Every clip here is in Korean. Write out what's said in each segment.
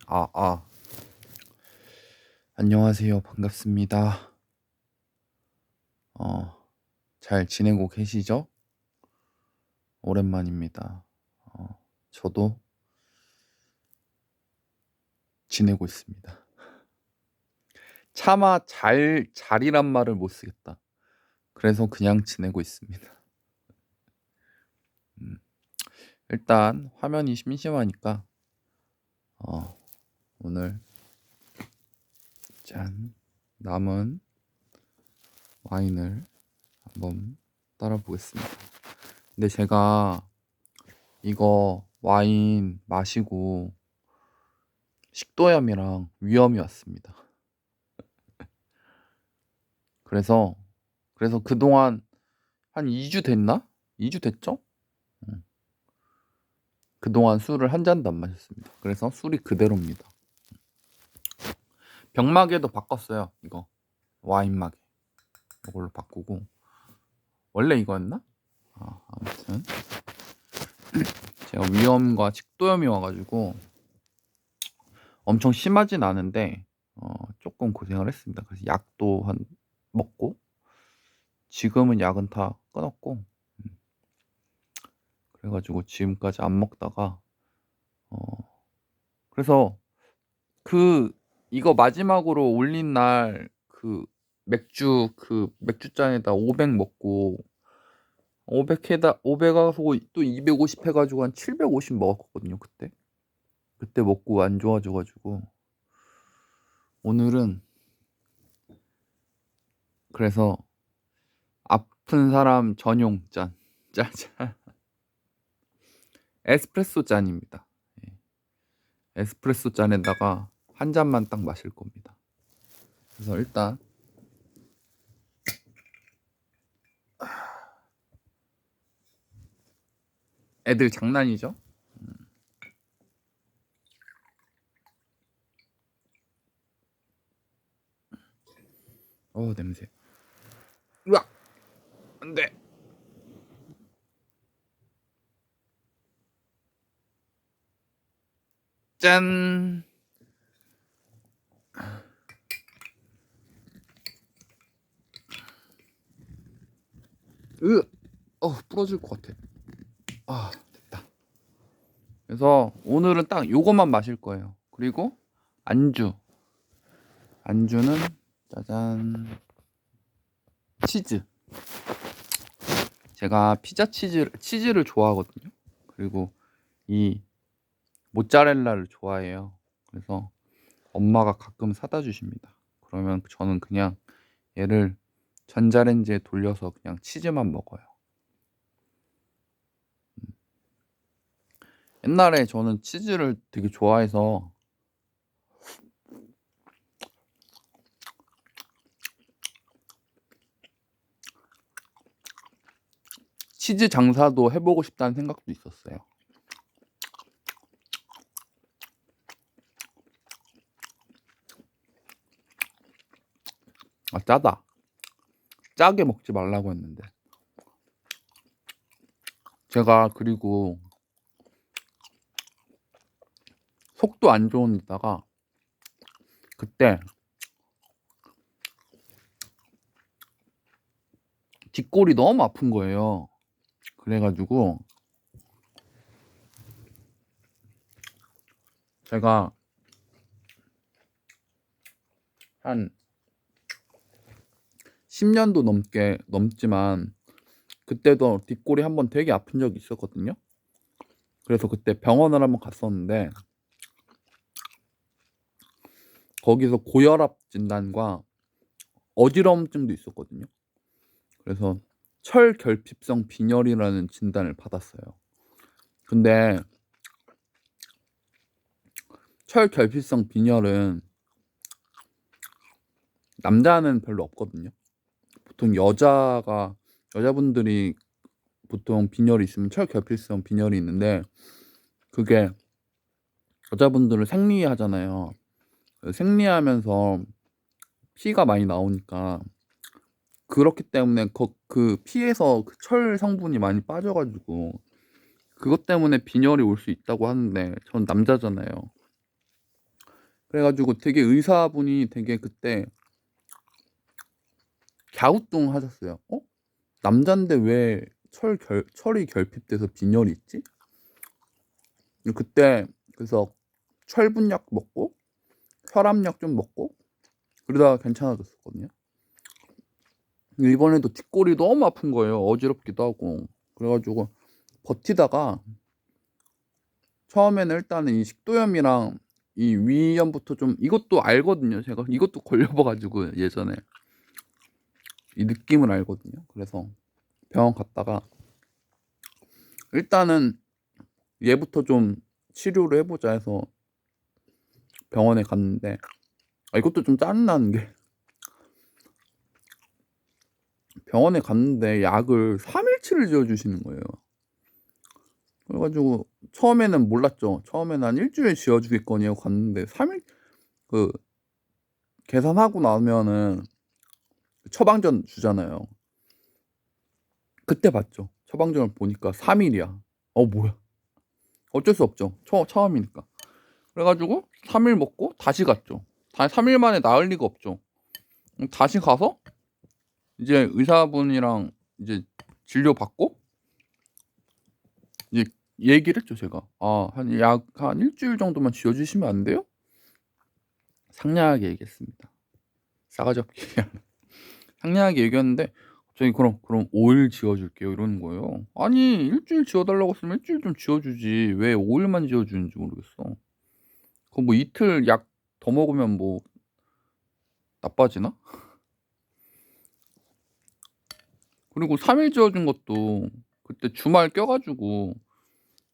아, 아. 안녕하세요. 반갑습니다. 잘 지내고 계시죠? 오랜만입니다. 저도 지내고 있습니다. 차마 잘이란 말을 못 쓰겠다. 그래서 그냥 지내고 있습니다. 음, 일단 화면이 심심하니까 오늘 짠 남은 와인을 한번 따라 보겠습니다. 근데 제가 이거 와인 마시고 식도염이랑 위염이 왔습니다. 그래서 그동안 한 2주 됐나? 2주 됐죠? 음. 그동안 술을 한 잔도 안 마셨습니다. 그래서 술이 그대로입니다. 병마개도 바꿨어요. 이거 와인마개 이걸로 바꾸고, 원래 이거였나? 아무튼 제가 위염과 식도염이 와가지고 엄청 심하진 않은데 조금 고생을 했습니다. 그래서 약도 한 먹고, 지금은 약은 다 끊었고, 그래가지고 지금까지 안 먹다가 그래서 이거 마지막으로 올린 날 맥주잔에다 500 먹고, 500 하고 또 250 해가지고 한 750 먹었거든요. 그때 먹고 안 좋아져가지고 오늘은, 그래서 아픈 사람 전용 짠 에스프레소 잔입니다. 예. 에스프레소 잔에다가 한 잔만 딱 마실 겁니다. 그래서 일단 애들 장난이죠? 냄새. 으악! 안 돼. 짠. 부러질 것 같아. 됐다. 그래서 오늘은 딱 요것만 마실 거예요. 그리고 안주는 짜잔, 치즈. 제가 피자 치즈를 좋아하거든요. 그리고 이 모짜렐라를 좋아해요. 그래서 엄마가 가끔 사다 주십니다. 그러면 저는 그냥 얘를 전자레인지에 돌려서 그냥 치즈만 먹어요. 옛날에 저는 치즈를 되게 좋아해서 치즈 장사도 해보고 싶다는 생각도 있었어요. 짜다. 짜게 먹지 말라고 했는데. 제가 그리고 속도 안 좋은 데다가 그때 뒷골이 너무 아픈 거예요. 그래가지고 제가 한 10년도 넘지만 그때도 뒷골이 한번 되게 아픈 적이 있었거든요. 그래서 그때 병원을 한번 갔었는데 거기서 고혈압 진단과 어지러움증도 있었거든요. 그래서 철결핍성 빈혈이라는 진단을 받았어요. 근데 철결핍성 빈혈은 남자는 별로 없거든요. 보통 여자분들이 보통 빈혈이 있으면 철결핍성 빈혈이 있는데, 그게 여자분들은 생리하잖아요. 생리하면서 피가 많이 나오니까, 그렇기 때문에 그 피에서 그 철 성분이 많이 빠져가지고 그것 때문에 빈혈이 올 수 있다고 하는데, 전 남자잖아요. 그래가지고 되게 의사분이 되게 그때 갸우뚱 하셨어요. 남잔데 왜 철이 결핍돼서 빈혈이 있지? 그때 그래서 철분약 먹고 혈압약 좀 먹고 그러다가 괜찮아졌었거든요. 이번에도 뒷골이 너무 아픈 거예요. 어지럽기도 하고. 그래가지고 버티다가 처음에는 일단은 이 식도염이랑 이 위염부터 좀 이것도 알거든요. 제가 이것도 걸려봐가지고 예전에 이 느낌을 알거든요. 그래서 병원 갔다가 일단은 얘부터 좀 치료를 해보자 해서 병원에 갔는데 이것도 좀 짜증나는 게 병원에 갔는데 약을 3일치를 지어주시는 거예요. 그래가지고 처음에는 몰랐죠. 처음에는 한 일주일 지어주겠거니 하고 갔는데 3일 그 계산하고 나면은 처방전 주잖아요. 그때 봤죠. 처방전을 보니까 3일이야. 뭐야. 어쩔 수 없죠. 처음이니까. 그래가지고 3일 먹고 다시 갔죠. 3일 만에 나을 리가 없죠. 다시 가서 이제 의사분이랑 이제 진료받고 이제 얘기를 했죠. 제가 한 일주일 정도만 지어주시면 안 돼요? 상냥하게 얘기했습니다. 싸가지 없게 상냥하게 얘기했는데 갑자기 그럼 5일 지어줄게요 이러는 거예요. 아니 일주일 지어달라고 했으면 일주일 좀 지어주지 왜 5일만 지어주는지 모르겠어. 그거 뭐 이틀 약 더 먹으면 뭐 나빠지나? 그리고 3일 지어준 것도 그때 주말 껴가지고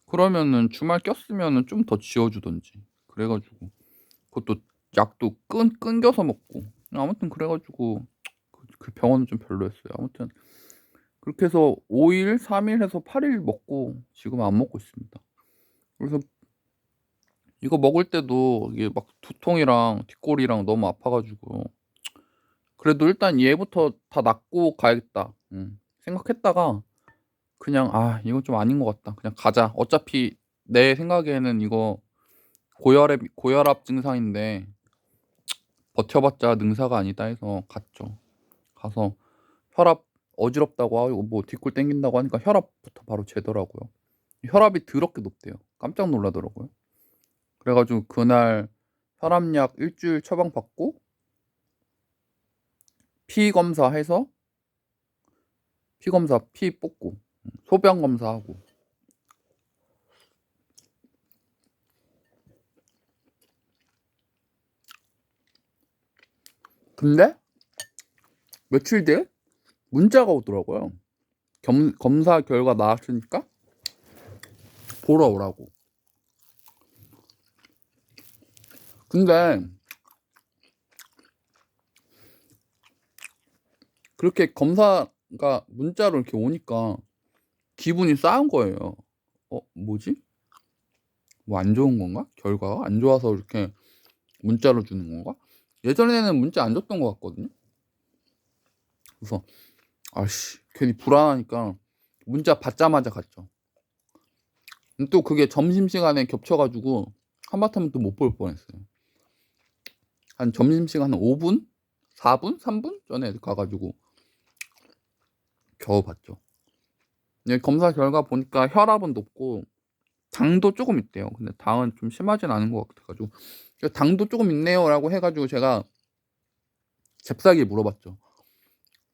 그러면은 주말 꼈으면은 좀 더 지어주던지 그래가지고 그것도 약도 끊겨서 먹고 아무튼 그래가지고 그 병원은 좀 별로였어요. 아무튼 그렇게 해서 5일, 3일 해서 8일 먹고 지금 안 먹고 있습니다. 그래서 이거 먹을 때도 이게 막 두통이랑 뒷골이랑 너무 아파가지고 그래도 일단 얘부터 다 낫고 가야겠다 생각했다가 그냥 이건 좀 아닌 것 같다. 그냥 가자. 어차피 내 생각에는 이거 고혈압 증상인데 버텨봤자 능사가 아니다 해서 갔죠. 가서 혈압 어지럽다고 하고 뭐 뒷골 땡긴다고 하니까 혈압부터 바로 재더라고요. 혈압이 더럽게 높대요. 깜짝 놀라더라고요. 그래가지고 그날 혈압약 일주일 처방받고 피 검사해서 피 뽑고 소변 검사하고 근데 며칠 뒤에 문자가 오더라고요. 검사 결과 나왔으니까 보러 오라고. 근데 그렇게 검사가 문자로 이렇게 오니까 기분이 싸한 거예요. 뭐지? 뭐 안 좋은 건가? 결과가 안 좋아서 이렇게 문자로 주는 건가? 예전에는 문자 안 줬던 것 같거든요. 그래서 괜히 불안하니까 문자 받자마자 갔죠. 또 그게 점심시간에 겹쳐가지고 한바탕 또 못 볼 뻔했어요. 한 점심시간 한 5분? 4분? 3분 전에 가가지고 겨우 봤죠. 검사 결과 보니까 혈압은 높고 당도 조금 있대요. 근데 당은 좀 심하진 않은 것 같아가지고 당도 조금 있네요 라고 해가지고 제가 잽싸게 물어봤죠.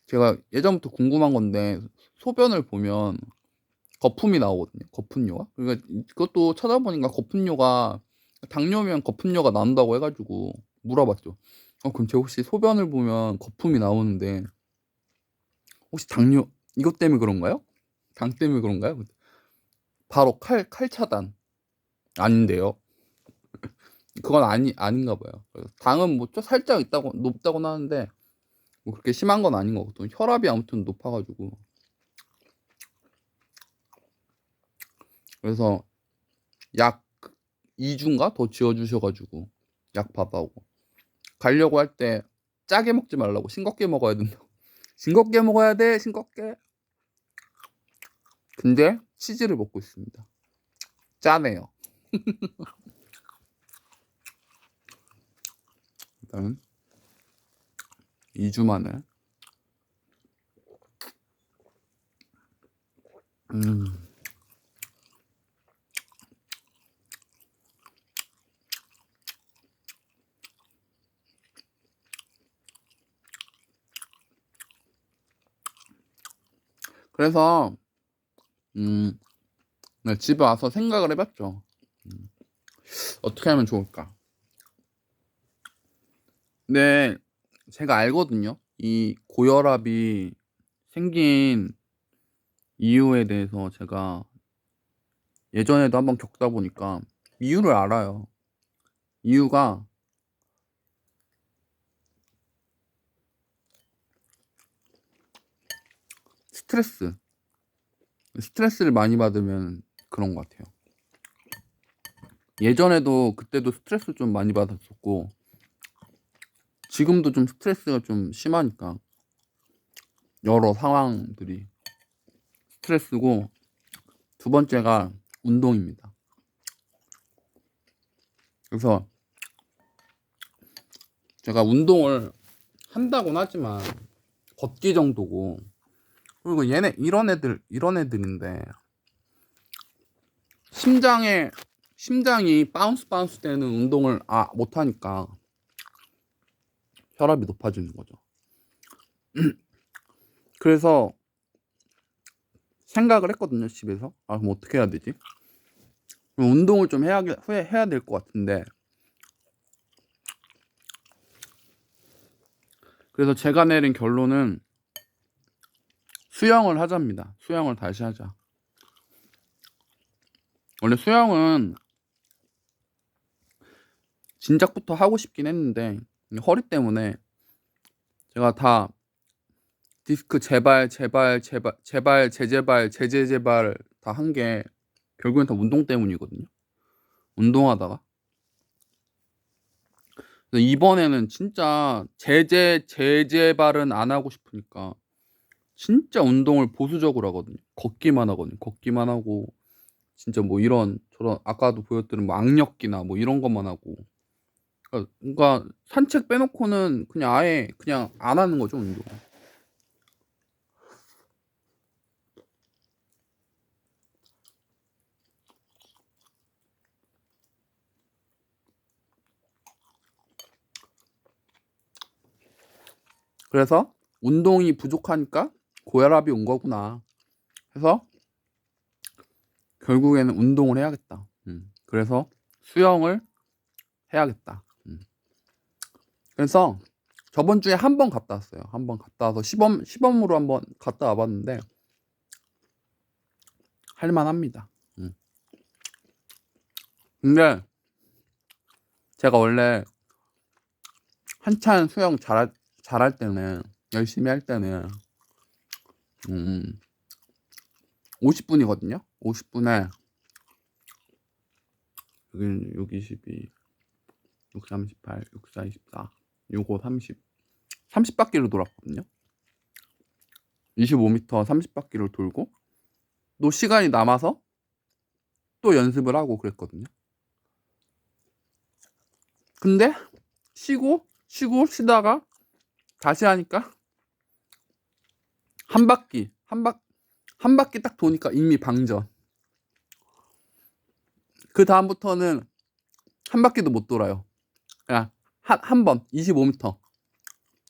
제가 예전부터 궁금한 건데 소변을 보면 거품이 나오거든요. 거품료가. 그러니까 그것도 찾아보니까 거품료가 당뇨면 거품료가 나온다고 해가지고 물어봤죠. 그럼 제 혹시 소변을 보면 거품이 나오는데 혹시 당뇨 이것 때문에 그런가요? 당 때문에 그런가요? 바로 칼 차단. 아닌데요. 그건 아닌가 봐요. 당은 뭐 좀 살짝 높다고 하는데 뭐 그렇게 심한 건 아닌 것 같고 혈압이 아무튼 높아가지고 그래서 약 2주인가 더 지어주셔가지고 약 받아오고 가려고 할 때 짜게 먹지 말라고 싱겁게 먹어야 된다고 싱겁게 먹어야 돼 싱겁게. 근데 치즈를 먹고 있습니다. 짜네요. 응? 2주 만에. 그래서 네, 집에 와서 생각을 해봤죠. 어떻게 하면 좋을까? 근데 제가 알거든요. 이 고혈압이 생긴 이유에 대해서 제가 예전에도 한번 겪다 보니까 이유를 알아요. 이유가 스트레스를 많이 받으면 그런 것 같아요. 예전에도 그때도 스트레스 좀 많이 받았었고 지금도 좀 스트레스가 좀 심하니까 여러 상황들이 스트레스고, 두 번째가 운동입니다. 그래서 제가 운동을 한다고는 하지만 걷기 정도고, 그리고 이런 애들인데 심장이 바운스 되는 운동을 못하니까 혈압이 높아지는 거죠. 그래서 생각을 했거든요, 집에서. 그럼 어떻게 해야 되지? 그럼 운동을 좀 해야 될 것 같은데, 그래서 제가 내린 결론은 수영을 하자입니다. 수영을 다시 하자. 원래 수영은 진작부터 하고 싶긴 했는데 허리 때문에 제가 다 디스크 재발 다 한 게 결국엔 다 운동 때문이거든요. 운동하다가. 그래서 이번에는 진짜 재발은 안 하고 싶으니까 진짜 운동을 보수적으로 하거든요. 걷기만 하거든요. 걷기만 하고 진짜 뭐 이런 저런 아까도 보여드린 뭐 악력기나 뭐 이런 것만 하고, 그러니까 산책 빼놓고는 그냥 아예 그냥 안 하는 거죠, 운동. 그래서 운동이 부족하니까 고혈압이 온 거구나 해서 결국에는 운동을 해야겠다. 그래서 수영을 해야겠다. 그래서 저번 주에 한 번 갔다 왔어요. 한 번 갔다 와서 시범으로 한번 갔다 와봤는데 할만합니다. 근데 제가 원래 한참 수영 잘할 때는, 열심히 할 때는 50분이거든요. 50분에 여기 12, 6, 38, 6, 4, 24, 6, 5, 30바퀴를 돌았거든요. 25m 30바퀴를 돌고 또 시간이 남아서 또 연습을 하고 그랬거든요. 근데 쉬다가 다시 하니까 한 바퀴 딱 도니까 이미 방전. 그 다음부터는 한 바퀴도 못 돌아요. 그냥 한 번 25m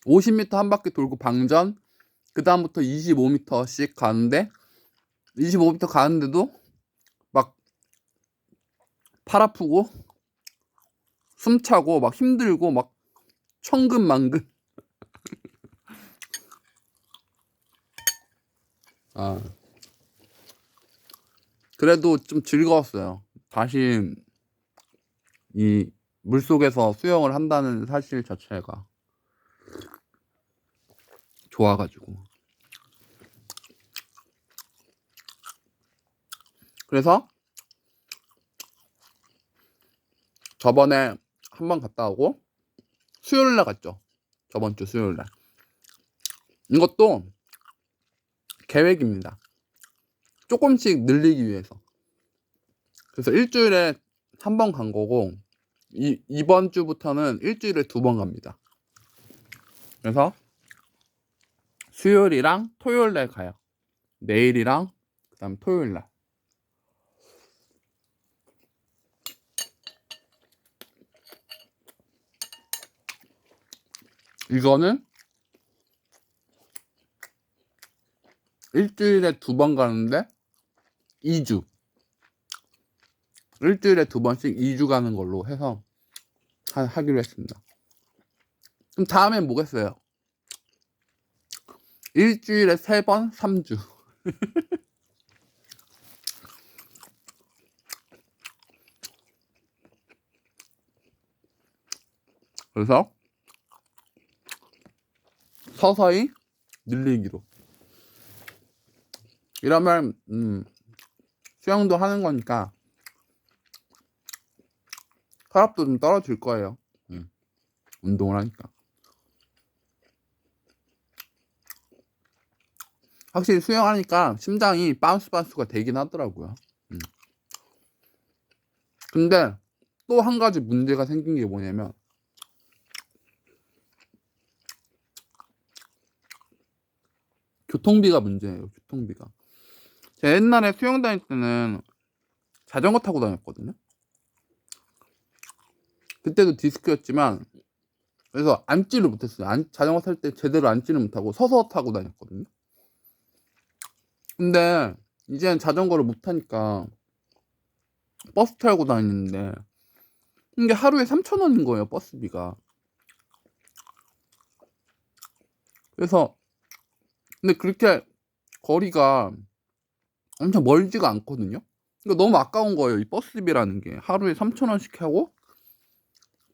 50m 한 바퀴 돌고 방전. 그 다음부터 25m씩 가는데 25m 가는데도 막 팔 아프고 숨차고 막 힘들고 막 천근만근. 그래도 좀 즐거웠어요. 다시 이 물속에서 수영을 한다는 사실 자체가 좋아가지고. 그래서 저번에 한 번 갔다 오고 수요일날 갔죠. 저번 주 수요일날. 이것도 계획입니다. 조금씩 늘리기 위해서. 그래서 일주일에 한 번 간 거고 이번 주부터는 일주일에 2번 갑니다. 그래서 수요일이랑 토요일 날 가요. 내일이랑 그다음 토요일 날. 이거는 일주일에 2번 가는데 2주. 일주일에 2번씩 2주 가는 걸로 해서 하기로 했습니다. 그럼 다음엔 뭐겠어요? 일주일에 3번 3주. 그래서 서서히 늘리기로. 이러면 수영도 하는 거니까 혈압도 좀 떨어질 거예요. 운동을 하니까. 확실히 수영하니까 심장이 바운스가 되긴 하더라고요. 근데 또 한 가지 문제가 생긴 게 뭐냐면 교통비가 문제예요. 교통비가. 제가 옛날에 수영 다닐 때는 자전거 타고 다녔거든요. 그때도 디스크였지만 그래서 앉지를 못했어요. 자전거 탈 때 제대로 앉지를 못하고 서서 타고 다녔거든요. 근데 이제는 자전거를 못 타니까 버스 타고 다니는데 이게 하루에 3,000원인 거예요. 버스비가. 그래서 근데 그렇게 거리가 엄청 멀지가 않거든요. 그러니까 너무 아까운 거예요. 이 버스비라는 게 하루에 3,000원씩 하고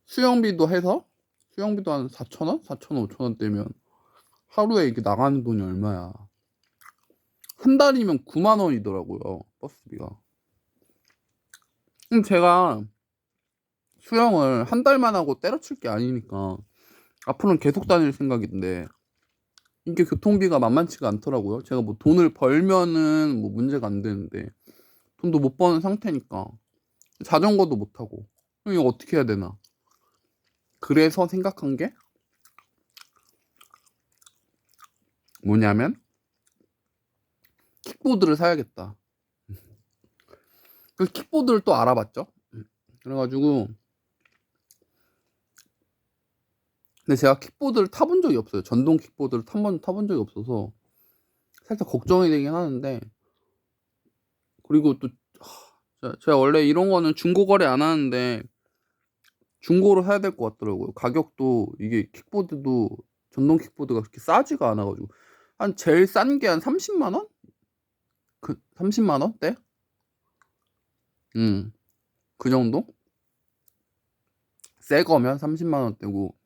수영비도 해서 수영비도 한 4,000원? 4,000원, 5,000원 떼면 하루에 이게 나가는 돈이 얼마야? 한 달이면 9만 원이더라고요. 버스비가. 그럼 제가 수영을 한 달만 하고 때려칠 게 아니니까 앞으로는 계속 다닐 생각인데 이게 교통비가 만만치가 않더라고요. 제가 뭐 돈을 벌면은 뭐 문제가 안 되는데 돈도 못 버는 상태니까 자전거도 못 타고 이거 어떻게 해야 되나? 그래서 생각한 게 뭐냐면 킥보드를 사야겠다. 그 킥보드를 또 알아봤죠. 그래가지고 근데 제가 킥보드를 타본 적이 없어요. 전동 킥보드를 타본 적이 없어서 살짝 걱정이 되긴 하는데 그리고 또 제가 원래 이런 거는 중고 거래 안 하는데 중고로 사야 될 것 같더라고요. 가격도 이게 킥보드도 전동 킥보드가 그렇게 싸지가 않아가지고 한 제일 싼 게 한 30만 원? 그 30만 원대? 그 정도? 새 거면 30만 원대고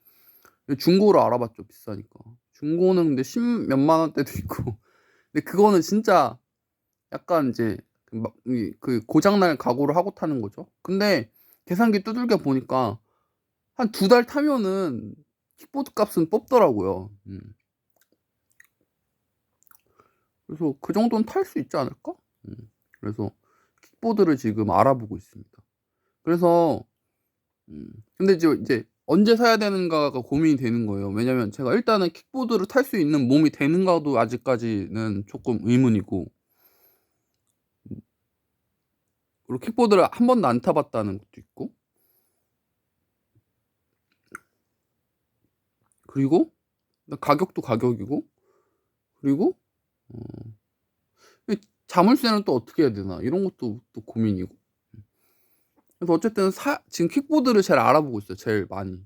중고로 알아봤죠. 비싸니까. 중고는 근데 10 몇만 원대도 있고 근데 그거는 진짜 약간 이제 그 고장날 각오를 하고 타는 거죠. 근데 계산기 두들겨 보니까 한 2달 타면은 킥보드 값은 뽑더라고요. 그래서 그 정도는 탈 수 있지 않을까? 그래서 킥보드를 지금 알아보고 있습니다. 그래서 근데 이제 언제 사야 되는가가 고민이 되는 거예요. 왜냐면 제가 일단은 킥보드를 탈 수 있는 몸이 되는가도 아직까지는 조금 의문이고 그리고 킥보드를 한 번도 안 타봤다는 것도 있고 그리고 가격도 가격이고 그리고 자물쇠는 또 어떻게 해야 되나 이런 것도 또 고민이고 그래서 어쨌든 지금 킥보드를 제일 알아보고 있어요. 제일 많이.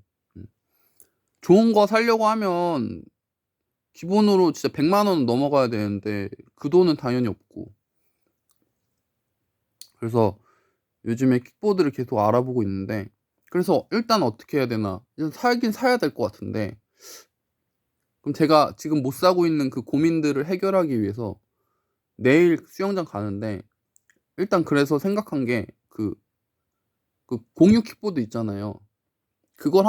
좋은 거 사려고 하면 기본으로 진짜 100만 원은 넘어가야 되는데 그 돈은 당연히 없고 그래서 요즘에 킥보드를 계속 알아보고 있는데 그래서 일단 어떻게 해야 되나 일단 사긴 사야 될 것 같은데 그럼 제가 지금 못 사고 있는 그 고민들을 해결하기 위해서 내일 수영장 가는데 일단 그래서 생각한 게 그 공유 킥보드 있잖아요. 그걸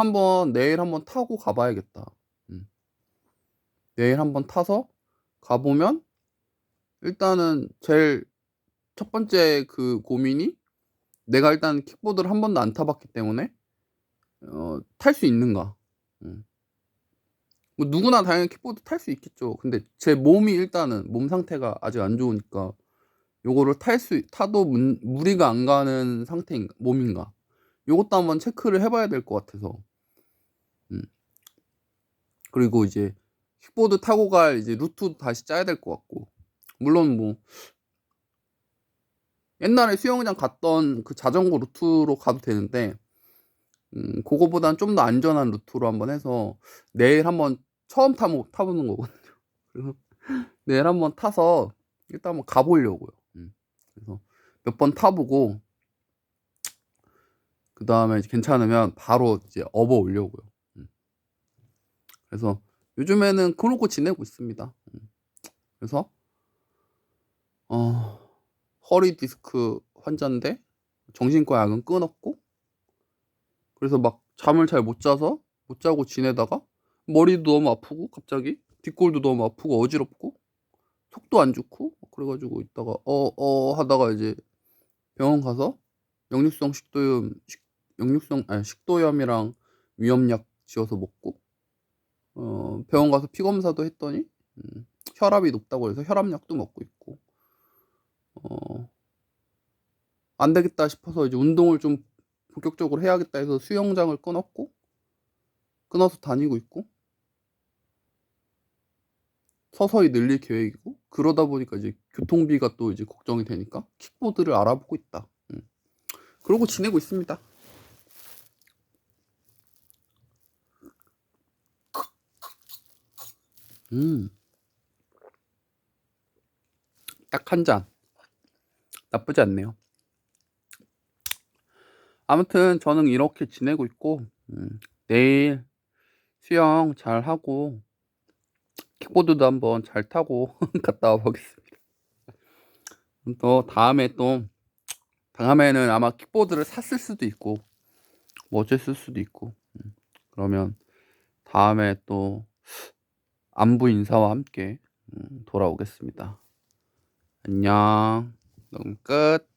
내일 한번 타고 가봐야겠다. 내일 한번 타서 가보면 일단은 제일 첫 번째 그 고민이 내가 일단 킥보드를 한 번도 안 타봤기 때문에 탈 수 있는가. 뭐 누구나 당연히 킥보드 탈 수 있겠죠. 근데 제 몸이 일단은 몸 상태가 아직 안 좋으니까 요거를 타도 무리가 안 가는 상태인가 몸인가 요것도 한번 체크를 해 봐야 될 것 같아서. 그리고 이제 킥보드 타고 갈 이제 루트도 다시 짜야 될 것 같고, 물론 뭐 옛날에 수영장 갔던 그 자전거 루트로 가도 되는데 그거보단 좀 더 안전한 루트로 한번 해서 내일 한번 처음 타보는 거거든요. 그래서 내일 한번 타서 일단 한번 가 보려고요. 그래서 몇 번 타보고 그다음에 괜찮으면 바로 이제 업어 오려고요. 그래서 요즘에는 그러고 지내고 있습니다. 그래서 허리 디스크 환자인데 정신과 약은 끊었고, 그래서 막 잠을 잘 못 자고 지내다가 머리도 너무 아프고 갑자기 뒷골도 너무 아프고 어지럽고 속도 안 좋고 그래가지고 있다가 하다가 이제 병원 가서 식도염이랑 위염약 지어서 먹고, 병원 가서 피 검사도 했더니 혈압이 높다고 해서 혈압약도 먹고 있고, 안 되겠다 싶어서 이제 운동을 좀 본격적으로 해야겠다 해서 수영장을 끊어서 다니고 있고, 서서히 늘릴 계획이고, 그러다 보니까 이제 교통비가 또 이제 걱정이 되니까 킥보드를 알아보고 있다. 그러고 지내고 있습니다. 딱 한 잔. 나쁘지 않네요. 아무튼 저는 이렇게 지내고 있고, 내일 수영 잘 하고 킥보드도 한번 잘 타고 갔다 와 보겠습니다. 또 다음에는 아마 킥보드를 샀을 수도 있고 뭐 어쨌을 수도 있고, 그러면 다음에 또 안부 인사와 함께 돌아오겠습니다. 안녕. 그럼 끝.